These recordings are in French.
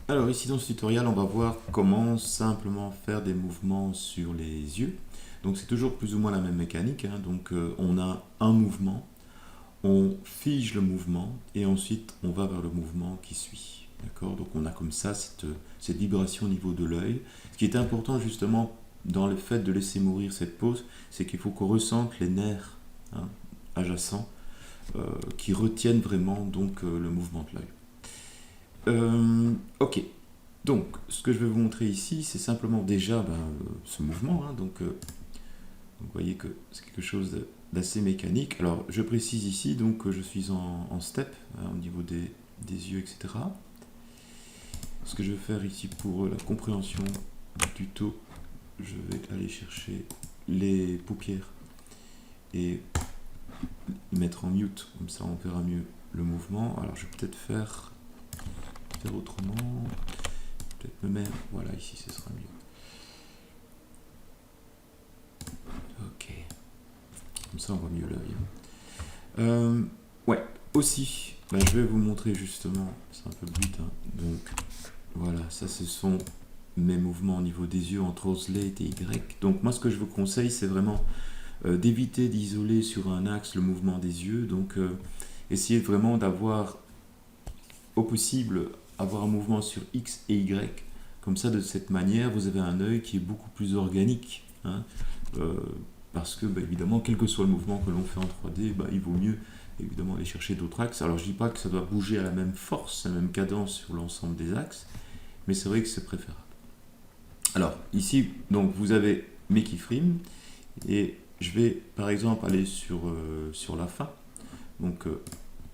Alors ici dans ce tutoriel, on va voir comment simplement faire des mouvements sur les yeux. Donc c'est toujours plus ou moins la même mécanique, hein. Donc on a un mouvement, on fige le mouvement et ensuite on va vers le mouvement qui suit. D'accord? Donc on a comme ça cette vibration au niveau de l'œil. Ce qui est important justement dans le fait de laisser mourir cette pose, c'est qu'il faut qu'on ressente les nerfs, hein, adjacents qui retiennent vraiment donc le mouvement de l'œil. Ok, donc ce que je vais vous montrer ici, c'est simplement déjà ce mouvement, hein. Donc vous voyez que c'est quelque chose d'assez mécanique. Alors je précise ici donc que je suis en step, hein, au niveau des yeux, etc. Ce que je vais faire ici pour la compréhension du tuto, je vais aller chercher les paupières et mettre en mute, comme ça on verra mieux le mouvement. Alors je vais peut-être faire autrement, peut-être me mettre, voilà, ici ce sera mieux. Ok, comme ça on voit mieux l'œil. Ouais, aussi, je vais vous montrer justement, c'est un peu le but, hein. Donc voilà, ça ce sont mes mouvements au niveau des yeux en translate et Y. Donc moi ce que je vous conseille, c'est vraiment d'éviter d'isoler sur un axe le mouvement des yeux. Donc essayez vraiment d'avoir au possible avoir un mouvement sur X et Y. Comme ça, de cette manière, vous avez un œil qui est beaucoup plus organique, hein. Parce que, évidemment, quel que soit le mouvement que l'on fait en 3D, il vaut mieux évidemment aller chercher d'autres axes. Alors, je ne dis pas que ça doit bouger à la même force, à la même cadence sur l'ensemble des axes, mais c'est vrai que c'est préférable. Alors, ici, donc, vous avez mes keyframes, et je vais, par exemple, aller sur la fin. Donc,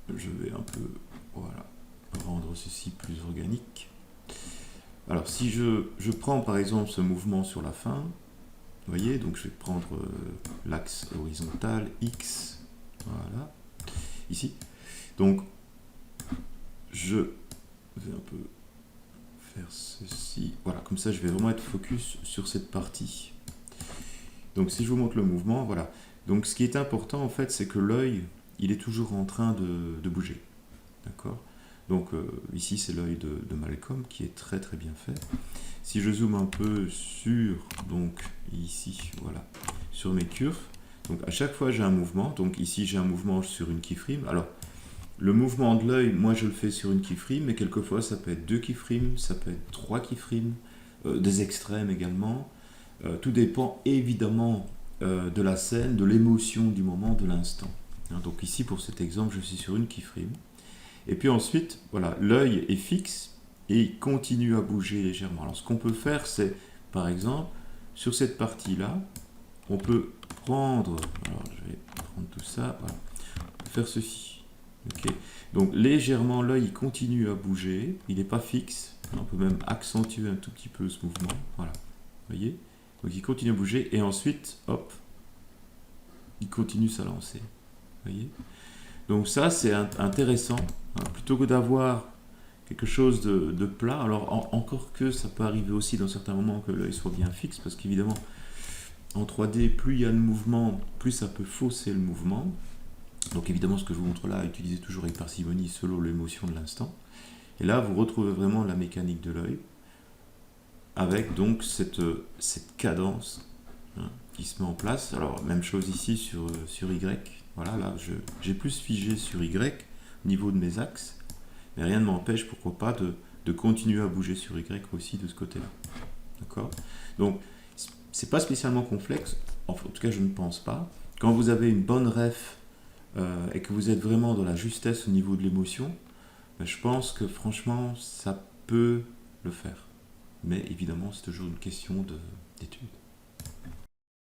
je vais un peu, voilà, rendre ceci plus organique. Alors si je prends par exemple ce mouvement sur la fin, vous voyez, donc je vais prendre l'axe horizontal, X, voilà, ici. Donc je vais un peu faire ceci, voilà, comme ça je vais vraiment être focus sur cette partie. Donc si je vous montre le mouvement, voilà. Donc ce qui est important en fait, c'est que l'œil, il est toujours en train de bouger, d'accord? Donc ici c'est l'œil de Malcolm qui est très très bien fait. Si je zoome un peu sur, donc ici, voilà, sur mes curves, donc à chaque fois j'ai un mouvement, donc ici j'ai un mouvement sur une keyframe. Alors le mouvement de l'œil, moi je le fais sur une keyframe, mais quelquefois ça peut être 2 keyframes, ça peut être 3 keyframes, des extrêmes également. Tout dépend évidemment de la scène, de l'émotion du moment, de l'instant. Hein, donc ici pour cet exemple, je suis sur une keyframe. Et puis ensuite, voilà, l'œil est fixe et il continue à bouger légèrement. Alors ce qu'on peut faire, c'est, par exemple, sur cette partie-là, on peut prendre, alors je vais prendre tout ça, voilà, faire ceci. Okay. Donc légèrement, l'œil il continue à bouger, il n'est pas fixe. On peut même accentuer un tout petit peu ce mouvement. Voilà, vous voyez. Donc il continue à bouger et ensuite, hop, il continue sa lancée. Vous voyez. Donc ça, c'est intéressant. Hein, plutôt que d'avoir quelque chose de plat, alors encore que ça peut arriver aussi dans certains moments que l'œil soit bien fixe, parce qu'évidemment, en 3D, plus il y a de mouvement, plus ça peut fausser le mouvement. Donc évidemment, ce que je vous montre là, utilisez toujours avec parcimonie selon l'émotion de l'instant. Et là, vous retrouvez vraiment la mécanique de l'œil, avec donc cette cadence, hein, qui se met en place. Alors, même chose ici sur Y. Voilà, là, j'ai plus figé sur Y, au niveau de mes axes, mais rien ne m'empêche, pourquoi pas, de continuer à bouger sur Y aussi de ce côté-là. D'accord? Donc, c'est pas spécialement complexe, en tout cas, je ne pense pas. Quand vous avez une bonne ref et que vous êtes vraiment dans la justesse au niveau de l'émotion, je pense que franchement, ça peut le faire. Mais évidemment, c'est toujours une question d'étude.